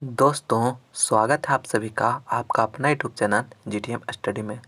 दोस्तों, स्वागत है आप सभी का आपका अपना यूट्यूब चैनल जीटीएम स्टडी में।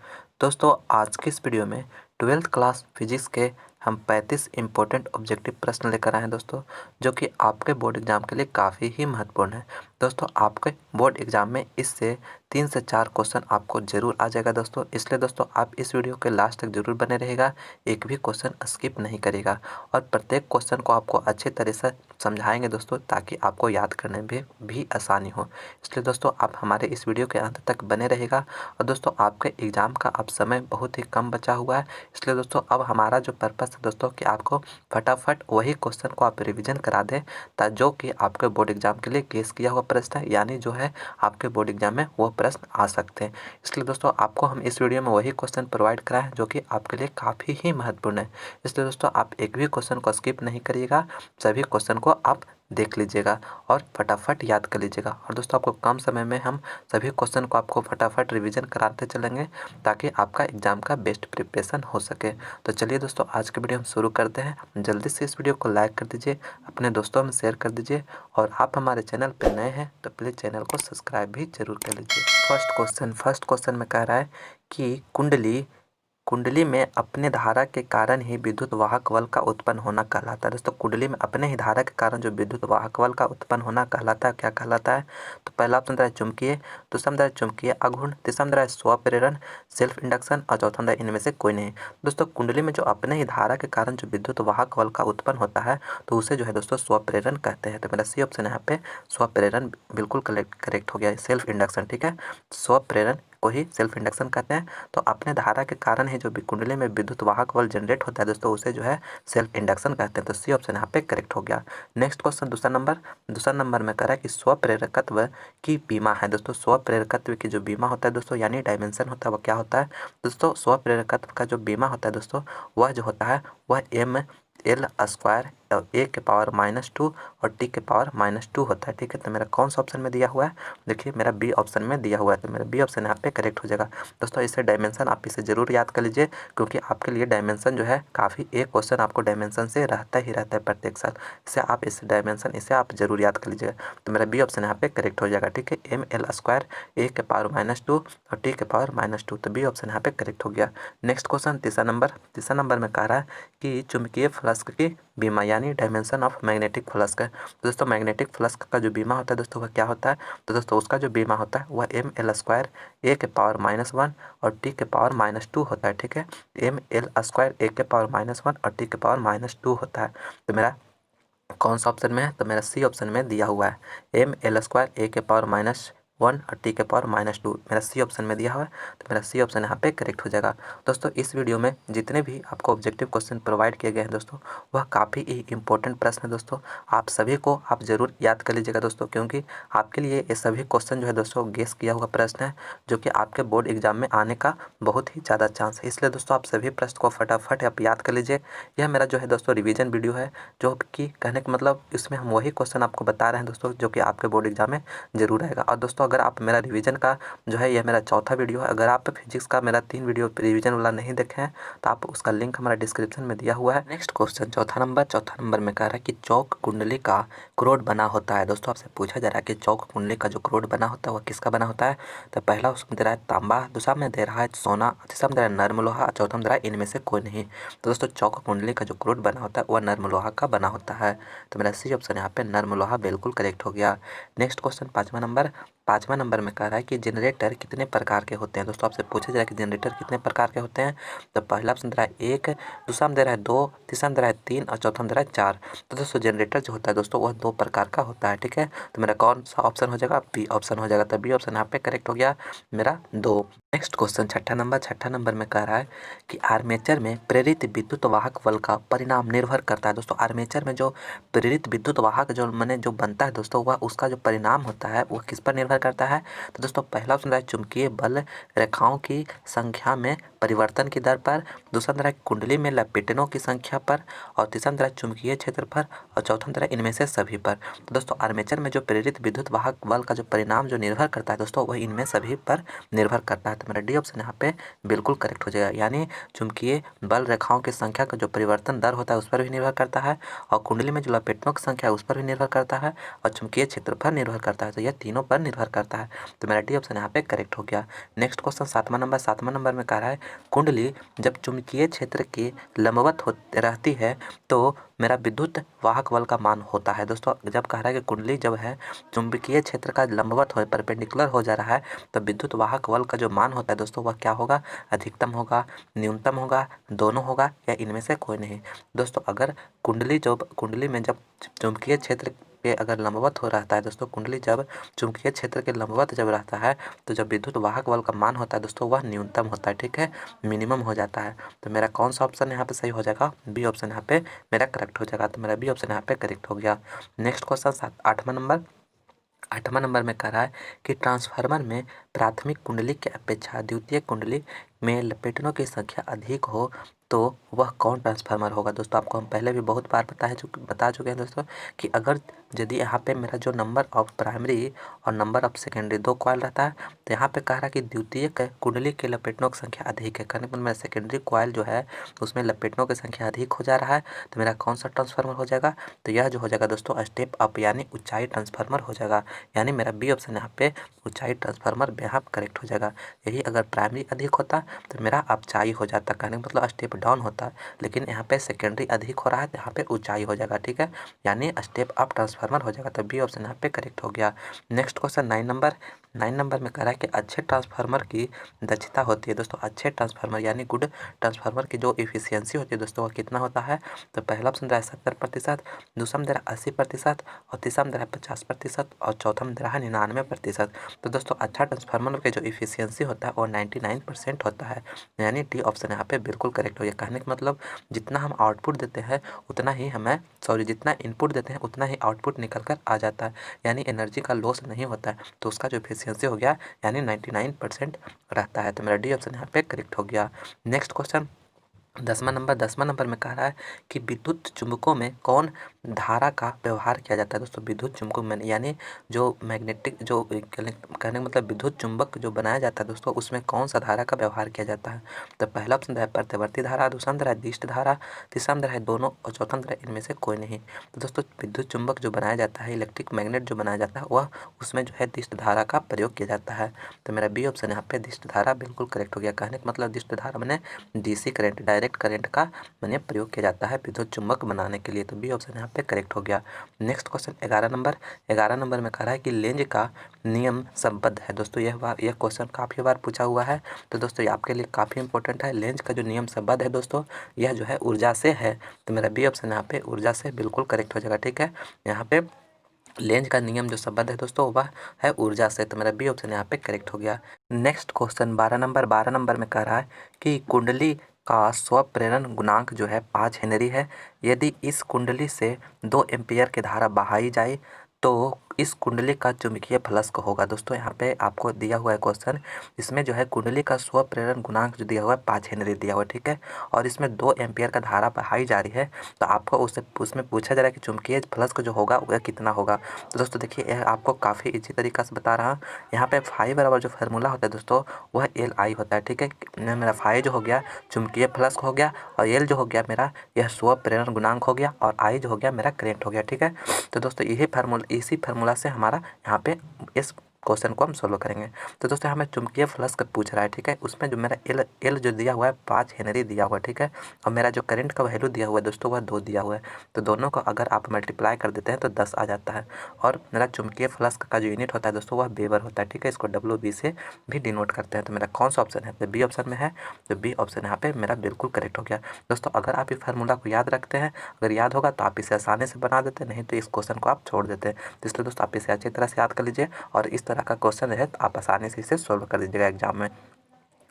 दोस्तों, आज की इस वीडियो में 12th क्लास फिजिक्स के हम 35 इम्पोर्टेंट ऑब्जेक्टिव प्रश्न लेकर आए हैं दोस्तों, जो कि आपके बोर्ड एग्जाम के लिए काफ़ी ही महत्वपूर्ण है। दोस्तों, आपके बोर्ड एग्जाम में इससे 3 से 4 क्वेश्चन आपको ज़रूर आ जाएगा दोस्तों, इसलिए दोस्तों आप इस वीडियो के लास्ट तक ज़रूर बने रहेगा, एक भी क्वेश्चन स्किप नहीं करेगा और प्रत्येक क्वेश्चन को आपको अच्छी तरह से समझाएंगे दोस्तों, ताकि आपको याद करने में भी आसानी हो। इसलिए दोस्तों आप हमारे इस वीडियो के अंत तक बने रहेगा। और दोस्तों आपके एग्ज़ाम का अब समय बहुत ही कम बचा हुआ है, इसलिए दोस्तों अब हमारा जो पर्पस है दोस्तों कि आपको फटाफट वही क्वेश्चन को आप रिवीजन करा दें, जो कि आपके बोर्ड एग्जाम के लिए केस किया हुआ प्रश्न है, यानी जो है आपके बोर्ड एग्जाम में वो प्रश्न आ सकते हैं। इसलिए दोस्तों आपको हम इस वीडियो में वही क्वेश्चन प्रोवाइड कराएं जो कि आपके लिए काफ़ी ही महत्वपूर्ण है। इसलिए दोस्तों आप एक भी क्वेश्चन को स्किप नहीं करिएगा, सभी क्वेश्चन को आप देख लीजिएगा और फटाफट याद कर लीजिएगा। और दोस्तों आपको कम समय में हम सभी क्वेश्चन को आपको फटाफट रिवीजन कराते चलेंगे, ताकि आपका एग्ज़ाम का बेस्ट प्रिपरेशन हो सके। तो चलिए दोस्तों आज की वीडियो हम शुरू करते हैं। जल्दी से इस वीडियो को लाइक कर दीजिए, अपने दोस्तों में शेयर कर दीजिए, और आप हमारे चैनल पर नए हैं तो प्लीज़ चैनल को सब्सक्राइब भी जरूर कर लीजिए। फर्स्ट क्वेश्चन में कह रहा है कि कुंडली में अपने धारा के कारण ही विद्युत वाहक बल का उत्पन्न होना कहलाता है। दोस्तों कुंडली में अपने ही धारा के कारण जो विद्युत वाहक बल का उत्पन्न होना कहलाता है, क्या कहलाता है? तो पहला ऑप्शन है चुंबकीय, दूसरा है चुंबकीय आघूर्ण, तीसरा है स्वप्रेरण सेल्फ इंडक्शन, और चौथा है इनमें से कोई नहीं। दोस्तों कुंडली में जो अपने ही धारा के कारण जो विद्युत वाहक बल का उत्पन्न होता है, तो उसे जो है दोस्तों स्वप्रेरण कहते हैं। तो मेरा सी ऑप्शन यहाँ पे स्वप्रेरण बिल्कुल करेक्ट हो गया, सेल्फ इंडक्शन। ठीक है, स्वप्रेरण को ही सेल्फ इंडक्शन कहते हैं। तो अपने धारा के कारण ही जो कुंडली में विद्युत वाहक बल जनरेट होता है दोस्तों, उसे जो है सेल्फ इंडक्शन कहते हैं। तो सी ऑप्शन यहाँ पे करेक्ट हो गया। नेक्स्ट क्वेश्चन दूसरा नंबर में कह रहा है कि स्वप्रेरकत्व की बीमा है। दोस्तों स्वप्रेरकत्व की जो बीमा होता है दोस्तों, यानी डायमेंशन होता है, वो क्या होता है? दोस्तों स्वप्रेरकत्व का जो बीमा होता है दोस्तों, वह जो होता है वह ml² ए के पावर -2 और टी के पावर -2 होता है। ठीक है, तो मेरा कौन सा ऑप्शन में दिया हुआ है? देखिए मेरा बी ऑप्शन में दिया हुआ है, तो मेरा बी ऑप्शन यहाँ पे करेक्ट हो जाएगा। दोस्तों इसे डायमेंशन आप इसे ज़रूर याद कर लीजिए, क्योंकि आपके लिए डायमेंशन जो है काफ़ी एक क्वेश्चन आपको डायमेंशन से रहता ही रहता है प्रत्येक साल। इसे आप इसे आप जरूर याद कर लीजिएगा। तो मेरा बी ऑप्शन यहाँ पे करेक्ट हो जाएगा। ठीक है, ml² ए के पावर -2 और टी के पावर -2, तो बी ऑप्शन यहाँ पे करेक्ट हो गया। नेक्स्ट क्वेश्चन तीसरा नंबर में कह रहा है कि चुंबकीय फ्लक्स की बीमा, यानी डायमेंशन ऑफ मैग्नेटिक फ्लक्स है। दोस्तों मैग्नेटिक फ्लक्स का जो बीमा होता है दोस्तों वह क्या होता है? तो दोस्तों उसका जो बीमा होता है वह ml² ए के पावर -1 और टी के पावर -2 होता है। ठीक है, ml² ए के पावर -1 और टी के पावर -2 होता है। तो मेरा कौन सा ऑप्शन में है? तो मेरा सी ऑप्शन में दिया हुआ है ml² ए के पावर -1 और टी के पावर -2, मेरा सी ऑप्शन में दिया हुआ है। तो मेरा सी ऑप्शन यहाँ पे करेक्ट हो जाएगा। दोस्तों इस वीडियो में जितने भी आपको ऑब्जेक्टिव क्वेश्चन प्रोवाइड किए गए हैं दोस्तों, वह काफ़ी ही इंपॉर्टेंट प्रश्न है दोस्तों। आप सभी को आप ज़रूर याद कर लीजिएगा दोस्तों, क्योंकि आपके लिए ये सभी क्वेश्चन जो है दोस्तों गेस किया हुआ प्रश्न है, जो कि आपके बोर्ड एग्जाम में आने का बहुत ही ज़्यादा चांस है। इसलिए दोस्तों आप सभी प्रश्न को फटाफट आप याद कर लीजिए। यह मेरा जो है दोस्तों रिवीजन वीडियो है, जो कि कहने का मतलब इसमें हम वही क्वेश्चन आपको बता रहे हैं दोस्तों, जो कि आपके बोर्ड एग्जाम में जरूर आएगा। और दोस्तों अगर आप मेरा रिवीजन का जो है, यह मेरा चौथा वीडियो है, अगर आप फिजिक्स का मेरा 3 वीडियो रिवीजन वाला नहीं देखे हैं तो आप उसका लिंक हमारा डिस्क्रिप्शन में दिया हुआ है। नेक्स्ट क्वेश्चन चौथा नंबर में कह रहा है कि चौक कुंडली का क्रोड बना होता है। दोस्तों आपसे पूछा जा रहा है कि चौक कुंडली का जो क्रोड बना होता है वह किसका बना होता है? तो पहला उसमें दे रहा है तांबा, दूसरा में दे रहा है सोना, तीसरा में दे रहा है नर्म लोहा, चौथा में दे रहा है इनमें से कोई नहीं। तो दोस्तों चौक कुंडली का जो क्रोड बना होता है वह नर्म लोहा का बना होता है। तो मेरा सी ऑप्शन यहाँ पे नर्म लोहा बिल्कुल करेक्ट हो गया। नेक्स्ट क्वेश्चन पाँचवा नंबर में कह रहा है कि जनरेटर कितने प्रकार के होते हैं। दोस्तों आपसे पूछा जा रहा है कि जनरेटर कितने प्रकार के होते हैं। तो पहला ऑप्शन दे रहा है 1, दूसरा में दे रहा है 2, तीसरा में दे रहा है 3 और चौथा में दे रहा है 4। तो दोस्तों जनरेटर जो होता है दोस्तों वह 2 प्रकार का होता है। ठीक है, तो मेरा कौन सा ऑप्शन हो जाएगा? बी ऑप्शन हो जाएगा। तो बी ऑप्शन यहाँ पे करेक्ट हो गया, मेरा 2। नेक्स्ट क्वेश्चन छठा नंबर में कह रहा है कि आर्मेचर में प्रेरित विद्युत वाहक बल का परिणाम निर्भर करता है। दोस्तों आर्मेचर में जो प्रेरित विद्युत वाहक जो बनता है दोस्तों, वह उसका जो परिणाम होता है वह किस पर निर्भर करता है? तो दोस्तों पहला ऑप्शन रहा है चुंबकीय बल रेखाओं की संख्या में परिवर्तन की दर पर, दूसरा रहा है कुंडली में लपेटों की संख्या पर, और तीसरा रहा है चुंबकीय क्षेत्र पर, और चौथा रहा है इनमें से सभी पर। तो दोस्तों आर्मेचर में जो प्रेरित विद्युत वाहक बल का जो परिणाम जो निर्भर करता है दोस्तों वह इनमें सभी पर निर्भर करता है। तो मेरा डी ऑप्शन यहाँ पे बिल्कुल करेक्ट हो जाएगा, यानी चुंबकीय बल रेखाओं की संख्या का जो परिवर्तन दर होता है उस पर भी निर्भर करता है, और कुंडली में जो लपेटों की संख्या है उस पर भी निर्भर करता है, और चुंबकीय क्षेत्र पर निर्भर करता है। तो यह तीनों पर निर्भर करता है। तो मेरा डी ऑप्शन यहाँ पे करेक्ट हो गया। नेक्स्ट क्वेश्चन 7वां नंबर में कह रहा है कुंडली जब चुंबकीय क्षेत्र के लंबवत रहती है तो मेरा विद्युत वाहक बल का मान होता है। दोस्तों जब कह रहा है कि कुंडली जब है चुंबकीय क्षेत्र का लंबवत हो परपेंडिकुलर हो जा रहा है तो विद्युत वाहक बल का जो मान होता है दोस्तों वह क्या होगा? अधिकतम होगा, न्यूनतम होगा, दोनों होगा, या इनमें से कोई नहीं। दोस्तों अगर कुंडली में जब चुंबकीय क्षेत्र के अगर लंबवत हो रहता है दोस्तों, कुंडली जब चुंबकीय क्षेत्र के लंबवत जब रहता है तो जब विद्युत वाहक बल का मान होता है दोस्तों वह न्यूनतम होता है, ठीक है, मिनिमम हो जाता है। तो मेरा कौन सा ऑप्शन यहाँ पे सही हो जाएगा? बी ऑप्शन यहाँ पे मेरा करेक्ट हो जाएगा। तो मेरा बी ऑप्शन यहाँ पे करेक्ट हो गया। नेक्स्ट क्वेश्चन 8वां नंबर में कह रहा है कि ट्रांसफार्मर में प्राथमिक कुंडली की अपेक्षा द्वितीयक कुंडली में लपेटों की संख्या अधिक हो तो वह कौन ट्रांसफार्मर होगा? दोस्तों आपको हम पहले भी बहुत बार बता चुके हैं दोस्तों कि अगर यदि यहाँ पे मेरा जो नंबर ऑफ प्राइमरी और नंबर ऑफ सेकेंडरी दो कॉइल रहता है तो यहाँ पे कह रहा है कि द्वितीयक कुंडली के लपेटों की संख्या अधिक है, कहने पर मेरा सेकेंडरी कॉइल जो है उसमें लपेटों की संख्या अधिक हो जा रहा है। तो मेरा कौन सा ट्रांसफार्मर हो जाएगा? तो यह जो हो जाएगा दोस्तों स्टेप अप यानी ऊंचाई ट्रांसफार्मर हो जाएगा, यानी मेरा बी ऑप्शन यहाँ पे ऊंचाई ट्रांसफार्मर यहाँ करेक्ट हो जाएगा। यही अगर प्राइमरी अधिक होता तो मेरा अपचाई हो जाता, कहने का मतलब स्टेप डाउन होता, लेकिन यहाँ पे सेकेंडरी अधिक हो रहा है तो यहाँ पे ऊंचाई हो जाएगा, ठीक है, यानी स्टेप अप ट्रांसफार्मर हो जाएगा। तो बी ऑप्शन यहाँ पे करेक्ट हो गया। नेक्स्ट क्वेश्चन 9 नंबर में कह रहा है कि अच्छे ट्रांसफार्मर की दक्षता होती है। दोस्तों अच्छे ट्रांसफार्मर यानी गुड ट्रांसफार्मर की जो इफिशियंसी होती है दोस्तों वह कितना होता है? तो पहला ऑप्शन रहा है 70%, दूसरा में रहा 80%, और तीसरा में रहा 50%, और चौथा में रहा 99%। तो दोस्तों अच्छा ट्रांसफार्मर के जो इफिशियंसी होता है वो 99% होता है, यानी डी ऑप्शन यहाँ पे बिल्कुल करेक्ट हो गया। कहने का मतलब जितना हम आउटपुट देते हैं उतना ही जितना इनपुट देते हैं उतना ही आउटपुट निकल कर आ जाता है, यानी एनर्जी का लॉस नहीं होता है। तो उसका जो इफिशियंसी हो गया यानी 99% रहता है। तो मेरा डी ऑप्शन यहाँ पे करेक्ट हो गया। नेक्स्ट क्वेश्चन 10वां नंबर में कह रहा है कि विद्युत चुंबकों में कौन धारा का व्यवहार किया जाता है? दोस्तों विद्युत चुंबकों में यानी जो मैग्नेटिक जो कहने का मतलब विद्युत चुंबक जो बनाया जाता है दोस्तों उसमें कौन सा धारा का व्यवहार किया जाता है? तो पहला ऑप्शन है प्रत्यावर्ती धारा, दूसरा है दिष्ट धारा, तीसरा है दोनों, और चौथा है इनमें से कोई नहीं। तो दोस्तों विद्युत चुंबक जो बनाया जाता है, इलेक्ट्रिक मैग्नेट जो बनाया जाता है वह उसमें जो है दिष्ट धारा का प्रयोग किया जाता है। तो मेरा बी ऑप्शन यहाँ पे दिष्ट धारा बिल्कुल करेक्ट हो गया। कहने का मतलब दिष्ट धारा मैंने डीसी करंट डायरेक्ट करंट का मैंने प्रयोग किया जाता है विद्युत चुंबक बनाने के लिए। तो बी ऑप्शन यहाँ पे करेक्ट हो गया। नेक्स्ट क्वेश्चन 11 नंबर में कह रहा है कि लेंज का नियम संबद्ध है। दोस्तों यह क्वेश्चन काफ़ी बार पूछा हुआ है, तो दोस्तों ये आपके लिए काफ़ी इंपॉर्टेंट है। लेंज का जो नियम संबद्ध है दोस्तों यह जो है ऊर्जा से है। तो मेरा बी ऑप्शन यहाँ पे ऊर्जा से बिल्कुल करेक्ट हो जाएगा, ठीक है। यहाँ पे लेंज का नियम जो संबद्ध है दोस्तों वह है ऊर्जा से। तो मेरा बी ऑप्शन यहाँ पे करेक्ट हो गया। नेक्स्ट क्वेश्चन 12 नंबर में कह रहा है कि कुंडली का स्वप्रेरण गुणांक जो है 5 हेनरी है। यदि इस कुंडली से 2 एम्पियर की धारा बहाई जाए तो इस कुंडली का चुंबकीय फ्लक्स होगा। दोस्तों यहाँ पे आपको दिया हुआ है क्वेश्चन, इसमें जो है कुंडली का स्वप्रेरण गुणांक जो दिया हुआ है 5 हेनरी दिया हुआ है, ठीक है, और इसमें 2 एम्पियर का धारा बहाई जा रही है तो आपको उसमें पूछा जा रहा है कि चुंबकीय फ्लक्स जो होगा वह कितना होगा। तो दोस्तों देखिए यह आपको काफ़ी इजी तरीका से बता रहा हूँ। यहाँ पे फाई बराबर जो फार्मूला होता है दोस्तों वह एल आई होता है, ठीक है। मेरा फाई जो हो गया चुंबकीय फ्लक्स हो गया, और एल जो हो गया मेरा यह स्वप्रेरण गुणांक हो गया, और आई जो हो गया मेरा करंट हो गया, ठीक है। तो दोस्तों इसी फार्मूला से हमारा यहाँ पे इस क्वेश्चन को हम सोल्व करेंगे। तो दोस्तों हमें चुंबकीय फ्लक्स का पूछ रहा है, ठीक है, उसमें जो मेरा एल जो दिया हुआ है 5 हेनरी दिया हुआ है, ठीक है, और मेरा जो करंट का वैल्यू दिया हुआ है दोस्तों वह 2 दिया हुआ है। तो दोनों को अगर आप मल्टीप्लाई कर देते हैं तो 10 आ जाता है, और मेरा चुंबकीय फ्लक्स का जो यूनिट होता है दोस्तों वह वेबर होता है, ठीक है, इसको WB से भी डिनोट करते हैं। तो मेरा कौन सा ऑप्शन है? तो बी ऑप्शन में है, तो बी ऑप्शन यहाँ पे मेरा बिल्कुल करेक्ट हो गया। दोस्तों अगर आप इस फार्मूला को याद रखते हैं, अगर याद होगा तो आप इसे आसानी से बना देते, नहीं तो इस क्वेश्चन को आप छोड़ देते हैं। तो इसलिए दोस्तों आप इसे अच्छी तरह से याद कर लीजिए, और इस तरह का क्वेश्चन है तो आप आसानी से इसे सोल्व कर दीजिएगा एग्जाम में।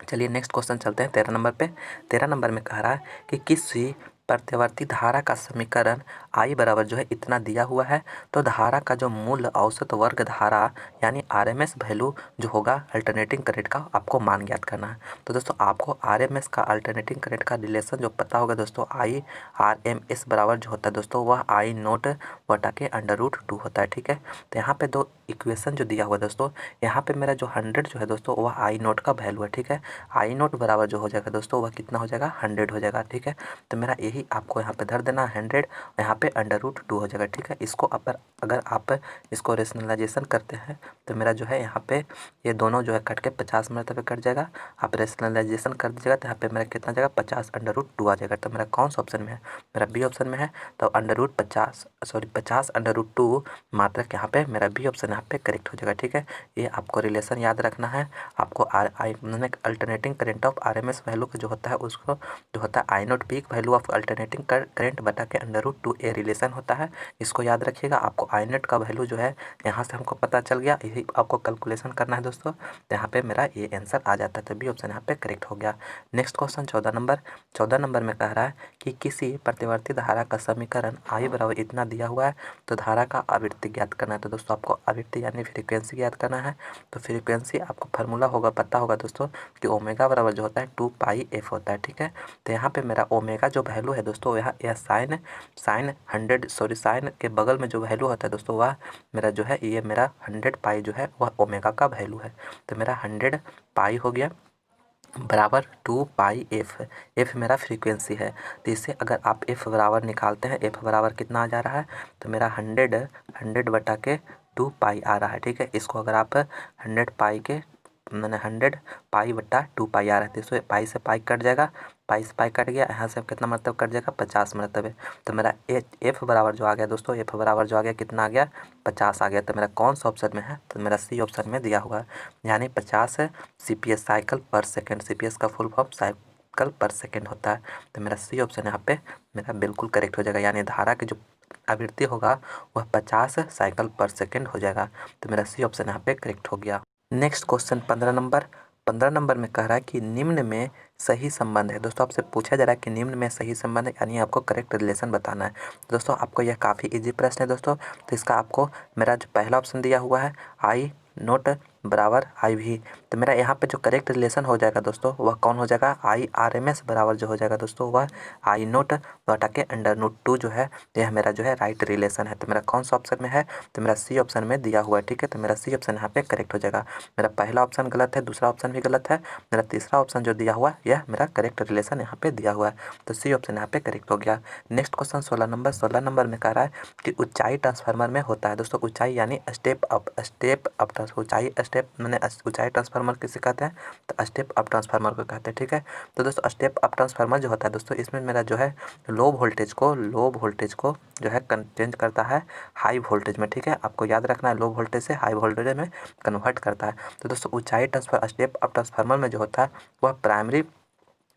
चलिए नेक्स्ट क्वेश्चन चलते हैं 13 नंबर पे। 13 नंबर में कह रहा है कि किसी प्रत्यवर्ती धारा का समीकरण I बराबर जो है इतना दिया हुआ है, तो धारा का जो मूल औसत वर्ग धारा यानी RMS वैल्यू जो होगा अल्टरनेटिंग करंट का आपको मान ज्ञात करना है। तो दोस्तों आपको RMS का अल्टरनेटिंग करंट का रिलेशन जो पता होगा दोस्तों, I RMS बराबर जो होता है दोस्तों वह I नोट बटा के √2 होता है। ठीक है, तो यहाँ पे दो इक्वेशन जो दिया हुआ दोस्तों, यहाँ पे मेरा जो 100 जो है दोस्तों वह I नोट का वैल्यू है। ठीक है, I नोट बराबर जो हो जाएगा दोस्तों वह कितना हो जाएगा, 100 हो जाएगा। ठीक है, तो मेरा यही आपको यहाँ पे धर देना 100, यहाँ पे √2 हो जाएगा। ठीक है, इसको अगर आप इसको रेशनलाइजेशन करते हैं तो मेरा जो है यहाँ पे ये दोनों जो है कट के 50 मरतबे कट जाएगा। आप रेशनलाइजेशन कर दीजिएगा तो यहाँ पे मेरा कितना जाएगा, 50 √2 आ जाएगा। तो मेरा कौन सा ऑप्शन में है, मेरा बी ऑप्शन में है। तो 50 √2 मात्रक यहाँ पे मेरा बी ऑप्शन यहाँ पे करेक्ट हो जाएगा। ठीक है, ये आपको रिलेशन याद रखना है। आपको alternating current of RMS value जो होता है उसको जो होता है I note peak value of alternating current बटा के √2 ए रिलेशन होता है। इसको याद रखिएगा। आपको I नोट का वैल्यू जो है यहाँ से हमको पता चल गया, यही आपको कैलकुलेशन करना है दोस्तों। तो यहाँ पे मेरा ये आंसर आ जाता है, तो बी ऑप्शन यहाँ पे करेक्ट हो गया। नेक्स्ट क्वेश्चन 14 नंबर में कह रहा है कि किसी प्रतिवर्ती धारा का समीकरण I बराबर इतना दिया हुआ है, तो धारा का आवृत्ति ज्ञात करना है। तो दोस्तों आपको आवृत्ति यानी फ्रीक्वेंसी ज्ञात करना है। तो फ्रीक्वेंसी आपको फार्मूला होगा, पता होगा दोस्तों कि ओमेगा बराबर जो होता है 2πf होता है। ठीक है, तो यहाँ पे मेरा ओमेगा जो वैल्यू है दोस्तों यह साइन के बगल में जो वैल्यू होता है दोस्तों वह मेरा जो है ये मेरा 100π जो है वह ओमेगा का वैल्यू है। तो मेरा 100π हो गया बराबर 2πf। f मेरा फ्रीक्वेंसी है। तो इससे अगर आप f बराबर निकालते हैं, f बराबर कितना आ जा रहा है, तो मेरा 100 बटा के 2π आ रहा है। ठीक है, इसको अगर आप 100π के मैंने 100π बटा 2π आ रहा है, तो इससे पाई से पाई कट जाएगा, पाई से पाई कट गया, यहाँ से कितना मतलब कट जाएगा, 50 मतलब है। तो मेरा एफ बराबर जो आ गया दोस्तों, एफ बराबर जो आ गया कितना आ गया, 50 आ गया। तो मेरा कौन सा ऑप्शन में है, तो मेरा सी ऑप्शन में दिया हुआ है, यानी 50 CPS साइकिल पर सेकेंड। CPS का फुल फॉर्म साइकिल पर सेकेंड होता है। तो मेरा सी ऑप्शन यहाँ पे मेरा बिल्कुल करेक्ट हो जाएगा, यानी धारा की जो आवृत्ति होगा वह 50 साइकिल पर सेकेंड हो जाएगा। तो मेरा सी ऑप्शन यहाँ पे करेक्ट हो गया। नेक्स्ट क्वेश्चन 15 नंबर में कह रहा है कि निम्न में सही संबंध है। दोस्तों आपसे पूछा जा रहा है कि निम्न में सही संबंध है, यानी आपको करेक्ट रिलेशन बताना है। दोस्तों आपको यह काफ़ी इजी प्रश्न है दोस्तों। तो इसका आपको मेरा जो पहला ऑप्शन दिया हुआ है I नोट बराबर IV, तो मेरा यहाँ पे जो करेक्ट रिलेशन हो जाएगा दोस्तों वह कौन हो जाएगा, I RMS बराबर जो हो जाएगा दोस्तों वह I नोट बटा के √2 जो है यह मेरा जो है राइट रिलेशन है। तो मेरा कौन सा ऑप्शन में है, तो मेरा सी ऑप्शन में दिया हुआ है। ठीक है, तो मेरा सी ऑप्शन यहाँ पे करेक्ट हो जाएगा। मेरा पहला ऑप्शन गलत है, दूसरा ऑप्शन भी गलत है, मेरा तीसरा ऑप्शन जो दिया हुआ है यह मेरा करेक्ट रिलेशन यहाँ पे दिया हुआ है। तो सी ऑप्शन यहाँ पे करेक्ट हो गया। नेक्स्ट क्वेश्चन 16 नंबर में कह रहा है कि ऊंचाई ट्रांसफार्मर में होता है। दोस्तों ऊंचाई यानी स्टेप अप ऊंचाई स्टेप मैंने ऊंचाई ट्रांसफार्मर किसे कहते हैं, तो स्टेप अप ट्रांसफार्मर को कहते हैं। ठीक है, तो दोस्तों स्टेप अप ट्रांसफार्मर जो होता है दोस्तों इसमें मेरा जो है लो वोल्टेज को जो है चेंज करता है हाई वोल्टेज में। ठीक है, आपको याद रखना है लो वोल्टेज से हाई वोल्टेज में कन्वर्ट करता है। तो दोस्तों ऊंचाई ट्रांसफर स्टेप अप ट्रांसफार्मर में जो होता है वह प्राइमरी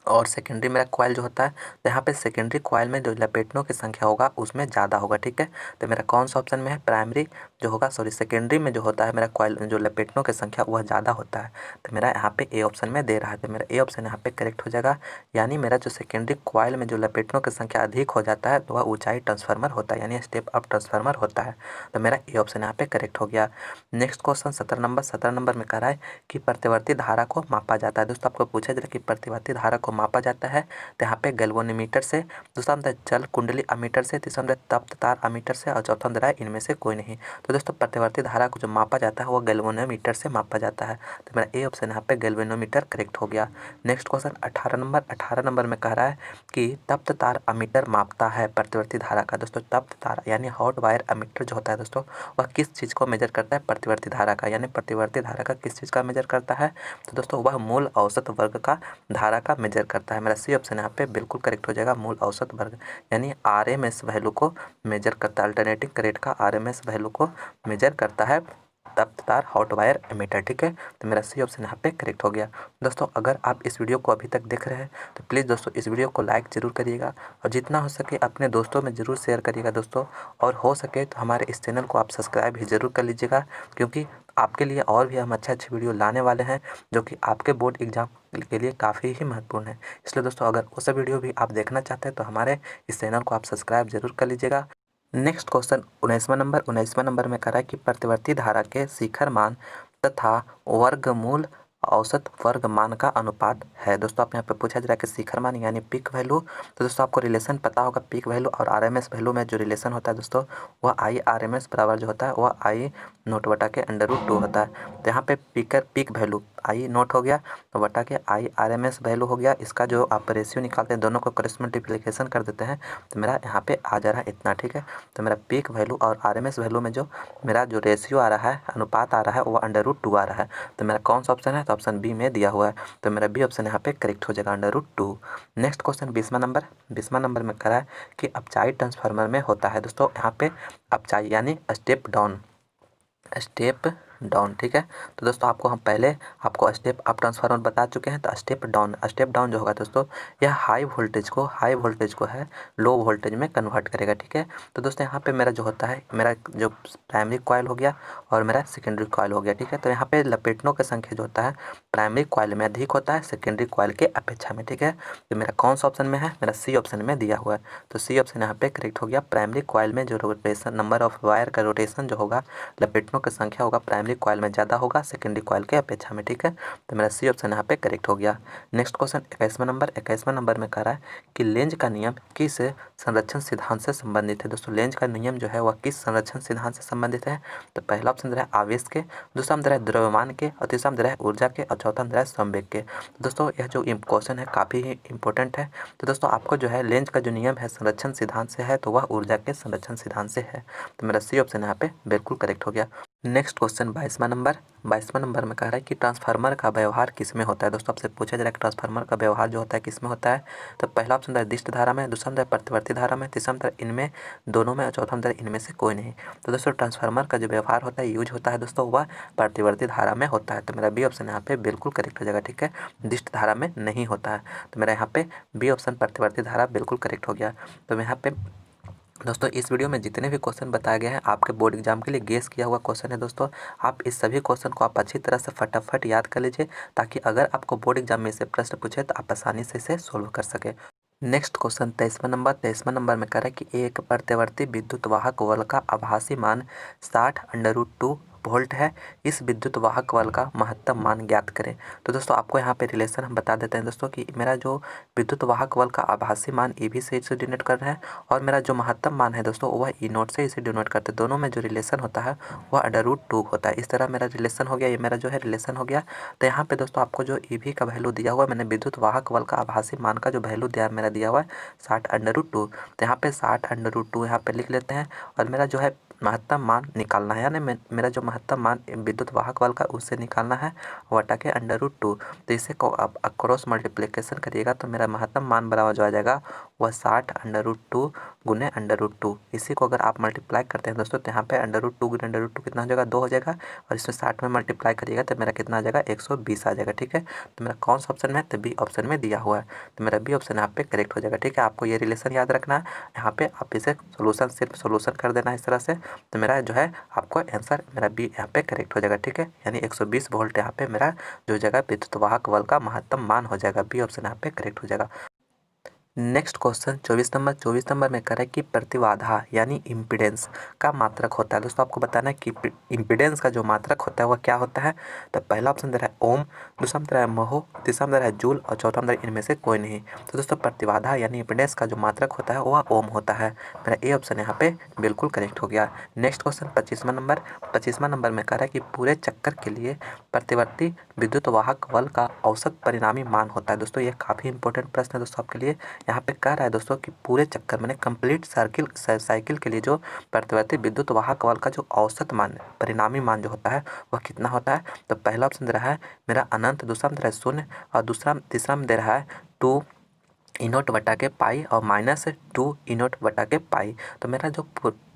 और सेकेंडरी मेरा कॉइल जो होता है, तो यहाँ पे सेकेंडरी कॉइल में जो लपेटनों की संख्या होगा उसमें ज़्यादा होगा। ठीक है, तो मेरा कौन सा ऑप्शन में है, प्राइमरी जो होगा सेकेंडरी में जो होता है मेरा कॉइल जो लपेटनों की संख्या वह ज़्यादा होता है। तो मेरा यहाँ पे ए ऑप्शन में दे रहा है, तो मेरा ए ऑप्शन यहाँ पे करेक्ट हो जाएगा, यानी मेरा जो सेकेंडरी कॉइल में जो लपेटनों की संख्या अधिक हो जाता है तो वह ऊंचाई ट्रांसफार्मर होता है, यानी स्टेप अप ट्रांसफार्मर होता है। तो मेरा ए ऑप्शन यहाँ पे करेक्ट हो गया। नेक्स्ट क्वेश्चन 17 नंबर में कह रहा है कि प्रतिवर्ती धारा को मापा जाता है। दोस्तों आपको पूछा जा रहा है कि प्रतिवर्ती धारा को मापा जाता है, तो यहाँ पे गैल्वेनोमीटर से, दूसरा नंबर जल कुंडली अमीटर से, तीसरा नंबर तप्त तार अमीटर से और चौथा नंबर है इनमें से कोई नहीं। तो दोस्तों प्रतिवर्ती धारा को जो मापा जाता है वो गैल्वेनोमीटर से मापा जाता है। तो मेरा ए ऑप्शन यहाँ पे गैल्वेनोमीटर करेक्ट हो गया। नेक्स्ट क्वेश्चन 18 नंबर में कह रहा है कि तप्त तार अमीटर मापता है प्रतिवर्ती धारा का। दोस्तों तप्त तार यानी हॉट वायर अमीटर जो होता है दोस्तों वह किस चीज़ को मेजर करता है, प्रतिवर्ती धारा का, यानी प्रतिवर्ती धारा का किस चीज़ का मेजर करता है, तो दोस्तों वह मूल औसत वर्ग का धारा का मेजर करता है। मेरा सी ऑप्शन यहाँ पे बिल्कुल करेक्ट हो जाएगा, मूल औसत वर्ग यानी RMS वैल्यू को मेजर करता है, अल्टरनेटिंग करंट का RMS वैल्यू को मेजर करता है तप्त तार हॉट वायर एमीटर। ठीक है, तो मेरा सी ऑप्शन यहाँ पे करेक्ट हो गया। दोस्तों अगर आप इस वीडियो को अभी तक देख रहे हैं तो प्लीज़ दोस्तों इस वीडियो को लाइक ज़रूर करिएगा और जितना हो सके अपने दोस्तों में ज़रूर शेयर करिएगा दोस्तों, और हो सके तो हमारे इस चैनल को आप सब्सक्राइब भी ज़रूर कर लीजिएगा, क्योंकि आपके लिए और भी हम अच्छे वीडियो लाने वाले हैं जो कि आपके बोर्ड एग्ज़ाम के लिए काफ़ी ही महत्वपूर्ण है। इसलिए दोस्तों अगर वो सब वीडियो भी आप देखना चाहते हैं तो हमारे इस चैनल को आप सब्सक्राइब जरूर कर लीजिएगा। नेक्स्ट क्वेश्चन 19वां नंबर में कह रहा है कि प्रतिवर्ती धारा के शिखर मान तथा वर्गमूल औसत वर्ग मान का अनुपात है। दोस्तों आप यहाँ पे पूछा जा रहा है कि शिखर मान यानी पीक वैल्यू। तो दोस्तों आपको रिलेशन पता होगा, पीक वैल्यू और आरएमएस वैल्यू में जो रिलेशन होता है दोस्तों वह आई आरएमएस बराबर जो होता है वह आई नोट बटा के √2 होता है। तो यहाँ पे पीक वैल्यू आई नोट हो गया तो बटा के आई आरएमएस वैल्यू हो गया। इसका जो आप रेशियो निकालते हैं दोनों को क्रॉस मल्टीप्लिकेशन कर देते हैं तो मेरा यहाँ पे आ जा रहा है इतना, ठीक है। तो मेरा पीक वैल्यू और आरएमएस वैल्यू में जो मेरा जो रेशियो आ रहा है, अनुपात आ रहा है, वो √2 आ रहा है। तो मेरा कौन सा ऑप्शन है, तो ऑप्शन बी में दिया हुआ है। तो मेरा बी ऑप्शन यहाँ पे करेक्ट हो जाएगा, √2। नेक्स्ट क्वेश्चन 20वां नंबर में कह रहा है कि अपचाई ट्रांसफार्मर में होता है। दोस्तों यहाँ पे अपचाई यानी स्टेप डाउन, ठीक है। तो दोस्तों आपको हम पहले आपको स्टेप अप ट्रांसफार्मर बता चुके हैं। तो स्टेप डाउन जो होगा दोस्तों यह हाई वोल्टेज को है लो वोल्टेज में कन्वर्ट करेगा, ठीक है। तो दोस्तों यहाँ पे मेरा जो होता है, मेरा जो प्राइमरी कॉइल हो गया और मेरा सेकेंडरी कॉइल हो गया, ठीक है। तो यहाँ पे लपेटनों की संख्या जो होता है प्राइमरी कॉइल में अधिक होता है सेकेंडरी कॉइल के अपेक्षा में, ठीक है। तो मेरा कौन सा ऑप्शन में है, मेरा सी ऑप्शन में दिया हुआ है। तो सी ऑप्शन यहाँ पे करेक्ट हो गया। प्राइमरी कॉइल में जो रोटेशन नंबर ऑफ वायर का रोटेशन जो होगा, लपेटनों की संख्या होगा प्राइमरी कॉइल में ज़्यादा होगा सेकेंडरी कॉइल के अपेक्षा में, ठीक है। तो मेरा सी ऑप्शन यहाँ पे करेक्ट हो गया। नेक्स्ट क्वेश्चन 21वां नंबर में कह रहा है कि लेंज का नियम किस संरक्षण सिद्धांत से संबंधित है। दोस्तों लेंज का नियम जो है वह किस संरक्षण सिद्धांत से संबंधित है। तो पहला ऑप्शन दे रहा है आवेश के, दूसरा में दे रहा है द्रव्यमान के, और तीसरा में दे रहा है ऊर्जा के, और चौथा में दे रहा है संवेग के। तो दोस्तों यह जो क्वेश्चन है काफ़ी ही इंपॉर्टेंट है। तो दोस्तों आपको जो है लेंज का जो नियम है संरक्षण सिद्धांत से है, तो वह ऊर्जा के संरक्षण सिद्धांत से है। तो मेरा सी ऑप्शन यहाँ पे बिल्कुल करेक्ट हो गया। नेक्स्ट क्वेश्चन 22वां नंबर में कह रहा है कि ट्रांसफार्मर का व्यवहार किस में होता है। दोस्तों आपसे पूछा जा रहा है कि ट्रांसफार्मर का व्यवहार जो होता है किस में होता है। तो पहला ऑप्शन है दिष्ट धारा में, दूसरा है प्रतिवर्ती धारा में, तीसरा है इनमें दोनों में, और चौथा है इनमें से कोई नहीं। तो दोस्तों ट्रांसफार्मर का जो व्यवहार होता है यूज होता है दोस्तों वह प्रतिवर्ती धारा में होता है। तो मेरा बी ऑप्शन यहाँ पे बिल्कुल करेक्ट हो जाएगा, ठीक है। दिष्ट धारा में नहीं होता है। तो मेरा यहाँ पे बी ऑप्शन प्रतिवर्ती धारा बिल्कुल करेक्ट हो गया। तो यहाँ पे दोस्तों इस वीडियो में जितने भी क्वेश्चन बताए गए हैं आपके बोर्ड एग्जाम के लिए गेस किया हुआ क्वेश्चन है। दोस्तों आप इस सभी क्वेश्चन को आप अच्छी तरह से फटाफट याद कर लीजिए, ताकि अगर आपको बोर्ड एग्जाम में से प्रश्न पूछे तो आप आसानी से इसे सोल्व कर सके। नेक्स्ट क्वेश्चन 23वां नंबर में कह रहा है कि एक प्रत्यावर्ती विद्युत वाहक वल का आभासी मान 60√2 वोल्ट है। इस विद्युत वाहक वल का महत्तम मान ज्ञात करें। तो दोस्तों आपको यहाँ पे रिलेशन हम बता देते हैं दोस्तों कि मेरा जो विद्युत वाहक वल का आभासी मान EV से इसे डिनोट कर रहे हैं, और मेरा जो महत्तम मान है दोस्तों वह E नोट से इसे डिनोट करते हैं। दोनों में जो रिलेशन होता है वह √2 होता है। इस तरह मेरा रिलेशन हो गया, ये मेरा जो है रिलेशन हो गया। तो यहाँ पे दोस्तों आपको जो EV का वैल्यू दिया हुआ है, मैंने विद्युत वाहक बल का आभासी मान का जो वैल्यू मेरा दिया हुआ है 60√2। तो यहाँ पे 60√2 यहाँ पे लिख लेते हैं, और मेरा जो है महत्तम मान निकालना है, यानी मेरा जो महत्तम मान विद्युत वाहक बल का उससे निकालना है बटा के √2। तो इसे को आप क्रॉस मल्टीप्लिकेशन करिएगा तो मेरा महत्तम मान बराबर जो आ जाएगा वह 60√2 गुने √2। इसी को अगर आप मल्टीप्लाई करते हैं दोस्तों तो यहाँ पे √2 गुने √2 कितना हो जाएगा, 2 हो जाएगा, और इसमें 60 में मल्टीप्लाई करिएगा तो मेरा कितना आ जाएगा, 120 आ जाएगा, ठीक है। तो मेरा कौन सा ऑप्शन में है, तो बी ऑप्शन में दिया हुआ है। तो मेरा बी ऑप्शन यहाँ पे करेक्ट हो जाएगा, ठीक है। आपको ये रिलेशन याद रखना है, यहाँ पे आप इसे सिर्फ सोल्यूशन कर देना है इस तरह से। तो मेरा जो है आपको आंसर मेरा बी यहाँ पे करेक्ट हो जाएगा, ठीक है। यानी 120 वोल्ट यहाँ पे मेरा जो जगह विद्युत वाहक बल का महत्तम मान हो जाएगा। बी ऑप्शन यहाँ पे करेक्ट हो जाएगा। नेक्स्ट क्वेश्चन 24 नंबर में कह रहा है कि प्रतिबाधा यानी इम्पीडेंस का मात्रक होता है। दोस्तों आपको बताना है कि इम्पीडेंस का जो मात्रक होता है वह क्या होता है। तो पहला ऑप्शन दे रहा है ओम, दूसरा में दे रहा है महो, तीसरा में दे रहा है जूल, और चौथा में दे रहा है इनमें से कोई नहीं। तो दोस्तों प्रतिबाधा यानी इम्पीडेंस का जो मात्रक होता है वह ओम होता है। मेरा ए ऑप्शन यहाँ पे बिल्कुल करेक्ट हो गया। नेक्स्ट क्वेश्चन 25वां नंबर में कह रहा है कि पूरे चक्कर के लिए प्रतिवर्ती विद्युत वाहक बल का औसत परिणामी मान होता है। दोस्तों ये काफ़ी इंपॉर्टेंट प्रश्न है दोस्तों आपके लिए। यहाँ पे कह रहा है दोस्तों कि पूरे चक्कर में कंप्लीट साइकिल के लिए जो प्रतिवर्ती विद्युत वाहक बल का जो औसत मान परिणामी मान जो होता है वह कितना होता है। तो पहला ऑप्शन दे रहा है मेरा अनंत, दूसरा में दे रहा है शून्य, और तीसरा में दे रहा है 2 इनोट बटा के पाई, और -2 इनोट बटा के पाई। तो मेरा जो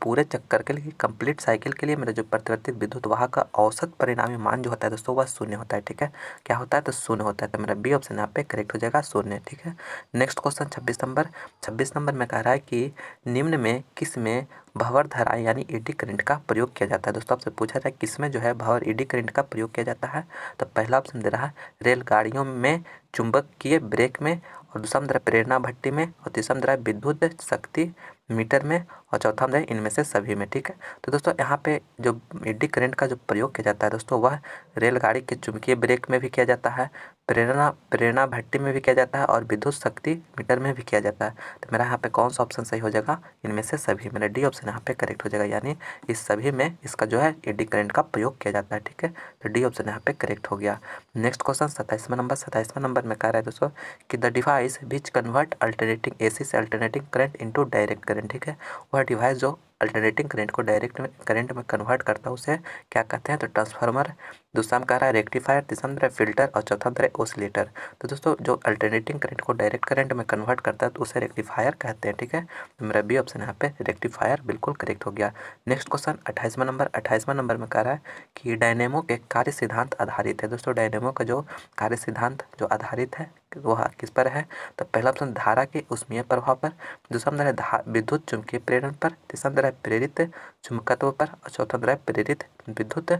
पूरे चक्कर के लिए कंप्लीट साइकिल के लिए मेरा जो प्रतिवर्तित विद्युत वाहक का औसत परिणामी मान जो होता है दोस्तों वह शून्य होता है, ठीक है। क्या होता है, तो शून्य होता है। तो मेरा बी ऑप्शन यहाँ पे करेक्ट हो जाएगा, शून्य, ठीक है। नेक्स्ट क्वेश्चन 26 नंबर में कह रहा है कि निम्न में किस में भंवर धारा यानी एडी करंट का प्रयोग किया जाता है। दोस्तों आपसे पूछा जाए किसमें जो है भंवर एडी करंट का प्रयोग किया जाता है, तो पहला ऑप्शन दे रहा है रेलगाड़ियों में, चुंबकीय ब्रेक में, और दूसरा में दे रहा है प्रेरणा भट्टी में, और तीसरा में दे रहा है विद्युत शक्ति मीटर में, और चौथा में दे रहा है इनमें से सभी में। ठीक है, तो दोस्तों यहाँ पे जो एडी करंट का जो प्रयोग किया जाता है दोस्तों वह रेलगाड़ी के चुंबकीय ब्रेक में भी किया जाता है, प्रेरणा प्रेरणा भट्टी में भी किया जाता है, और विद्युत शक्ति मीटर में भी किया जाता है। तो मेरा यहाँ पे कौन सा ऑप्शन सही हो जाएगा, इनमें से सभी। मेरा डी ऑप्शन यहाँ पे करेक्ट हो जाएगा, यानी इस सभी में इसका जो है एडी करंट का प्रयोग किया जाता है। ठीक है, तो डी ऑप्शन यहाँ पे करेक्ट हो गया। नेक्स्ट क्वेश्चन 27वां नंबर में कह रहा है दोस्तों कि the device which convert alternating AC से alternating current into direct current. ठीक है, वह डिवाइस जो अल्टरनेटिंग करंट को डायरेक्ट करंट में कन्वर्ट करता है उसे क्या कहते हैं, तो ट्रांसफार्मर। दूसरा में कह रहा है रेक्टिफायर, तीसरा में फिल्टर, और चौथा में ओसिलेटर। तो दोस्तों जो अल्टरनेटिंग करंट को डायरेक्ट करंट में कन्वर्ट करता है तो उसे रेक्टिफायर कहते हैं। ठीक है, तो मेरा बी ऑप्शन यहाँ पे रेक्टिफायर बिल्कुल करेक्ट हो गया। नेक्स्ट क्वेश्चन 28वां नंबर में कह रहा है कि डायनेमो के कार्य सिद्धांत आधारित है। दोस्तों डायनेमो का जो कार्य सिद्धांत जो आधारित है वह किस पर है, तो पहला ऑप्शन धारा के ऊष्मीय प्रभाव पर, दूसरा में विद्युत चुम्बकीय प्रेरण पर, तीसरा में प्रेरित चुंबकत्व पर, और चौथा में प्रेरित विद्युत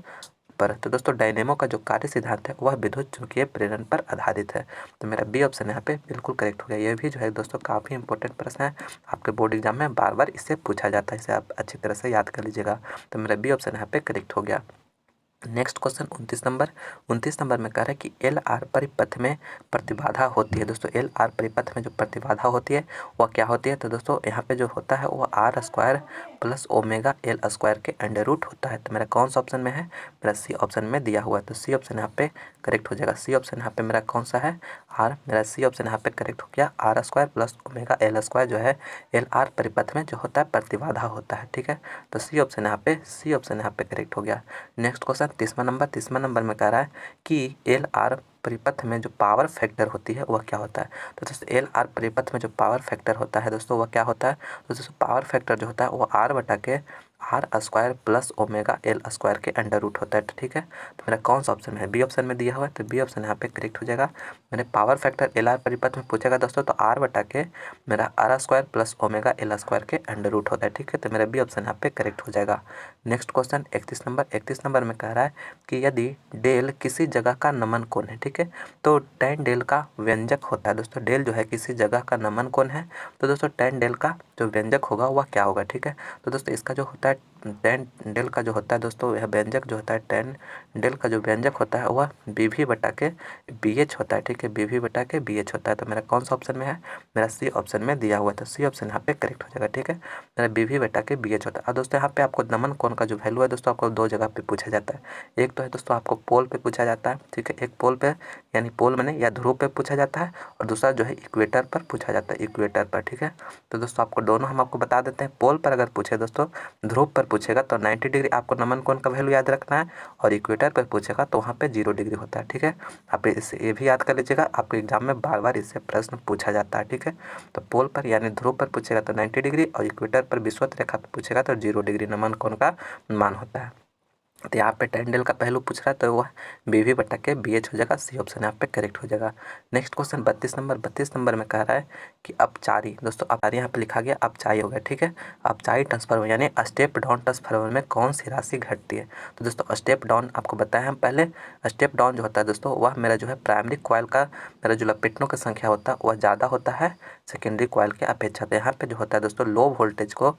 पर। तो दोस्तों डायनेमो का जो कार्य सिद्धांत है वह विद्युत चुम्बकीय प्रेरण पर आधारित है। तो मेरा बी ऑप्शन यहाँ पे बिल्कुल करेक्ट हो गया। यह भी जो है दोस्तों काफ़ी इंपॉर्टेंट प्रश्न है, आपके बोर्ड एग्जाम में बार बार इससे पूछा जाता है, इसे आप अच्छी तरह से याद कर लीजिएगा। तो मेरा बी ऑप्शन यहाँ पे करेक्ट हो गया। नेक्स्ट क्वेश्चन 29 नंबर में कह रहा है कि एल आर परिपथ में प्रतिबाधा होती है। दोस्तों एल आर परिपथ में जो प्रतिबाधा होती है वह क्या होती है, तो दोस्तों यहाँ पे जो होता है वह R square plus omega L square के अंडर रूट होता है। तो मेरा कौन सा ऑप्शन में है, मेरा सी ऑप्शन में दिया हुआ है, तो सी ऑप्शन यहाँ पे करेक्ट हो जाएगा। सी ऑप्शन यहाँ पे मेरा कौन सा है, आर। मेरा सी ऑप्शन यहाँ पे करेक्ट हो गया। R square plus omega L square जो है एल आर परिपथ में जो होता है प्रतिबाधा होता है। ठीक है, तो सी ऑप्शन यहाँ पे करेक्ट हो गया। नेक्स्ट क्वेश्चन 30वां नंबर में कह रहा है कि एल आर परिपथ में जो पावर फैक्टर होती है वह क्या होता है। तो दोस्तों एल आर परिपथ में जो पावर फैक्टर होता है दोस्तों वह क्या होता है, तो दोस्तों पावर फैक्टर जो होता है वह आर बटा के R square plus omega L square के अंडर रूट होता है। तो ठीक है, तो मेरा कौन सा ऑप्शन है, बी ऑप्शन में दिया हुआ है, तो बी ऑप्शन यहाँ पे करेक्ट हो जाएगा। मैंने पावर फैक्टर एल आर परिपथ में पूछेगा दोस्तों तो आर बटा के मेरा R square plus omega L square के अंडर रूट होता है। ठीक है, तो मेरा बी ऑप्शन यहाँ पे करेक्ट हो जाएगा। नेक्स्ट क्वेश्चन 31 नंबर में कह रहा है कि यदि डेल किसी जगह का नमन कोण है, ठीक है, तो tan डेल का व्यंजक होता है। दोस्तों डेल जो है किसी जगह का नमन कोण है, तो दोस्तों tan डेल का जो व्यंजक होगा वह क्या होगा। ठीक है, तो दोस्तों इसका जो होता है tan डेल का जो होता है दोस्तों यह व्यंजक जो होता है tan डेल का जो व्यंजक होता है वह बी वी बटा के बी एच होता है। ठीक है, बी वी बटा के बी एच होता है। तो मेरा कौन सा ऑप्शन में है, मेरा सी ऑप्शन में दिया हुआ है, तो सी ऑप्शन यहाँ पे करेक्ट हो जाएगा। ठीक है, मेरा बी वी बटा के बी एच होता है। और दोस्तों यहाँ पे आपको नमन कोण का जो वैल्यू है दोस्तों आपको दो जगह पे पूछा जाता है। एक तो है दोस्तों आपको पोल पे पूछा जाता है, ठीक है, एक पोल पे यानी पोल मैंने या ध्रुव पे पूछा जाता है, और दूसरा जो है इक्वेटर पर पूछा जाता है, इक्वेटर पर। ठीक है, तो दोस्तों आपको दोनों हम आपको बता देते हैं। पोल पर अगर पूछे दोस्तों, ध्रुव पर पूछेगा तो 90 डिग्री आपको नमन कोण का वैल्यू याद रखना है, और इक्वेटर पर पूछेगा तो वहाँ पे 0 डिग्री होता है। ठीक है, आप इसे ये भी याद कर लीजिएगा, आपके एग्जाम में बार बार इससे प्रश्न पूछा जाता है। ठीक है, तो पोल पर यानी ध्रुव पर पूछेगा तो 90 डिग्री, और इक्वेटर पर विषुवत रेखा पर पूछेगा तो 0 डिग्री नमन कोण का मान होता है। तो यहाँ पे tan डेल का पहलू पूछ रहा है तो वह बी वी बटा के बी एच हो जाएगा। सी ऑप्शन यहाँ पे करेक्ट हो जाएगा। नेक्स्ट क्वेश्चन 32 नंबर में कह रहा है कि अपचारी, दोस्तों अपचारी यहाँ पे लिखा गया अपचाई हो गया। ठीक है, अपचाई ट्रांसफार्मर यानी स्टेप डाउन ट्रांसफार्मर में कौन सी राशि घटती है, तो दोस्तों स्टेप डाउन आपको बताया हम पहले। स्टेप डाउन जो होता है दोस्तों वह मेरा जो है प्राइमरी कॉइल का मेरा जो लपेटों की संख्या होता है वह ज़्यादा होता है सेकेंडरी कॉइल के अपेक्षा। तो यहाँ पे जो होता है दोस्तों लो वोल्टेज को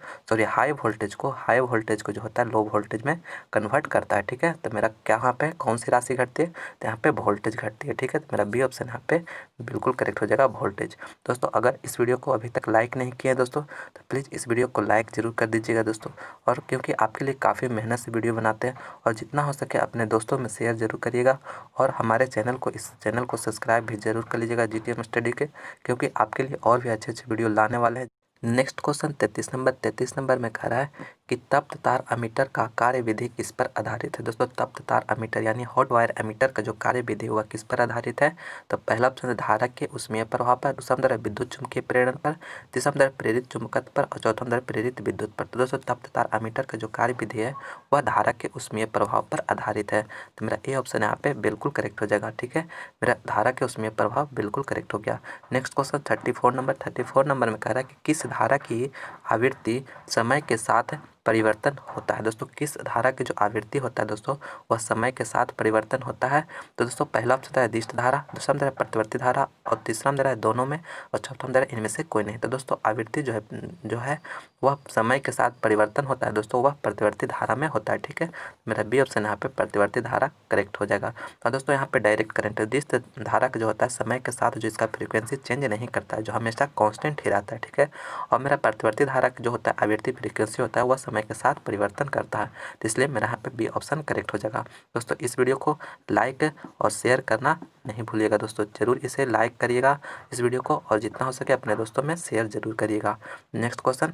हाई वोल्टेज को जो होता है लो वोल्टेज में कन्वर्ट करता है। ठीक है, तो मेरा क्या यहाँ पे कौन सी राशि घटती है, तो यहाँ पे वोल्टेज घटती है। ठीक है, तो मेरा बी ऑप्शन यहाँ पे बिल्कुल करेक्ट हो जाएगा, वोल्टेज। दोस्तों अगर इस वीडियो को अभी तक लाइक नहीं किया है दोस्तों तो प्लीज़ इस वीडियो को लाइक ज़रूर कर दीजिएगा दोस्तों, और क्योंकि आपके लिए काफ़ी मेहनत से वीडियो बनाते हैं, और जितना हो सके अपने दोस्तों में शेयर जरूर करिएगा, और हमारे इस चैनल को सब्सक्राइब भी जरूर कर लीजिएगा GTM स्टडी के, क्योंकि आपके लिए और भी अच्छे अच्छे वीडियो लाने वाले हैं। नेक्स्ट क्वेश्चन 33 नंबर में कह रहा है कि तप्त तार एमीटर का कार्यविधि किस पर आधारित है। दोस्तों तप्त तार एमीटर यानी हॉट वायर एमीटर का जो कार्यविधि हुआ किस पर आधारित है। तो पहला ऑप्शन है धारक के ऊष्मीय प्रभाव पर, दूसरा नंबर है विद्युत चुम्बकीय प्रेरण पर, तीसरा नंबर है प्रेरित चुंबकत्व पर और चौथा नंबर है प्रेरित विद्युत पर। तो दोस्तों तप्त तार एमीटर का जो कार्यविधि है वह धारक के ऊष्मीय प्रभाव पर आधारित है। तो मेरा ए ऑप्शन यहाँ पे बिल्कुल करेक्ट हो जाएगा। ठीक है, मेरा धारक के ऊष्मीय प्रभाव बिल्कुल करेक्ट हो गया। नेक्स्ट क्वेश्चन 34 नंबर में कह रहा है कि किस धारा की आवृत्ति समय के साथ परिवर्तन होता है। दोस्तों किस धारा की जो आवृत्ति होता है दोस्तों वह समय के साथ परिवर्तन होता है। तो दोस्तों पहला ऑप्शन है दिष्ट धारा, दूसरा नंबर है प्रतिवर्ती धारा और तीसरा नंबर है दोनों में और चौथा नंबर है इनमें से कोई नहीं। तो दोस्तों आवृत्ति जो है वह समय के साथ परिवर्तन होता है दोस्तों, वह प्रतिवर्ती धारा में होता है। ठीक है, मेरा बी ऑप्शन यहाँ पे प्रतिवर्ती धारा करेक्ट हो जाएगा। तो दोस्तों यहाँ पे डायरेक्ट करंट दिष्ट धारा का जो होता है समय के साथ जो इसका फ्रीक्वेंसी चेंज नहीं करता है, जो हमेशा कांस्टेंट ही रहता है। ठीक है, और मेरा प्रतिवर्ती धारा जो होता है आवृत्ति फ्रीक्वेंसी होता है वह समय के साथ परिवर्तन करता है। तो इसलिए मेरा यहाँ पे बी ऑप्शन करेक्ट हो जाएगा। दोस्तों इस वीडियो को लाइक और शेयर करना नहीं भूलिएगा दोस्तों, जरूर इसे लाइक करिएगा इस वीडियो को और जितना हो सके अपने दोस्तों में शेयर जरूर करिएगा। नेक्स्ट क्वेश्चन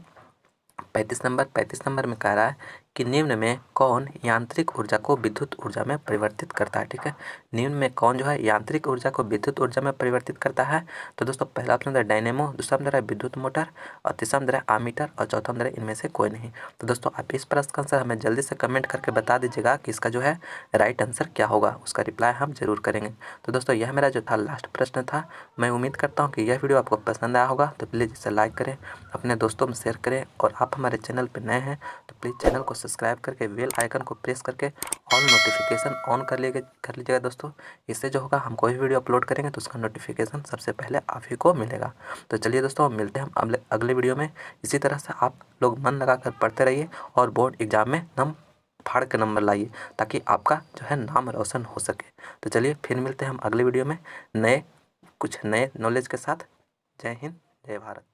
35 नंबर में कह रहा है कि निम्न में कौन यांत्रिक ऊर्जा को विद्युत ऊर्जा में परिवर्तित करता है। ठीक है, निम्न में कौन जो है यांत्रिक ऊर्जा को विद्युत ऊर्जा में परिवर्तित करता है। तो दोस्तों पहला ऑप्शन है डायनेमो, दूसरा नंबर है विद्युत मोटर और तीसरा नंबर है आमीटर और चौथा नंबर है इनमें से कोई नहीं। तो दोस्तों आप इस प्रश्न का आंसर हमें जल्दी से कमेंट करके बता दीजिएगा कि इसका जो है राइट आंसर क्या होगा, उसका रिप्लाई हम जरूर करेंगे। तो दोस्तों यह मेरा जो था लास्ट प्रश्न था। मैं उम्मीद करता हूँ कि यह वीडियो आपको पसंद आया होगा। तो प्लीज़ इसे लाइक करें, अपने दोस्तों में शेयर करें और आप हमारे चैनल पर नए हैं तो प्लीज़ चैनल को सब्सक्राइब करके बेल आइकन को प्रेस करके ऑल नोटिफिकेशन ऑन कर लीजिएगा दोस्तों। इससे जो होगा हम कोई भी वीडियो अपलोड करेंगे तो उसका नोटिफिकेशन सबसे पहले आप ही को मिलेगा। तो चलिए दोस्तों मिलते हैं हम अगले वीडियो में। इसी तरह से आप लोग मन लगाकर पढ़ते रहिए और बोर्ड एग्जाम में दम फाड़ के नंबर लाइए ताकि आपका जो है नाम रोशन हो सके। तो चलिए फिर मिलते हैं हम अगले वीडियो में कुछ नए नॉलेज के साथ। जय हिंद, जय भारत।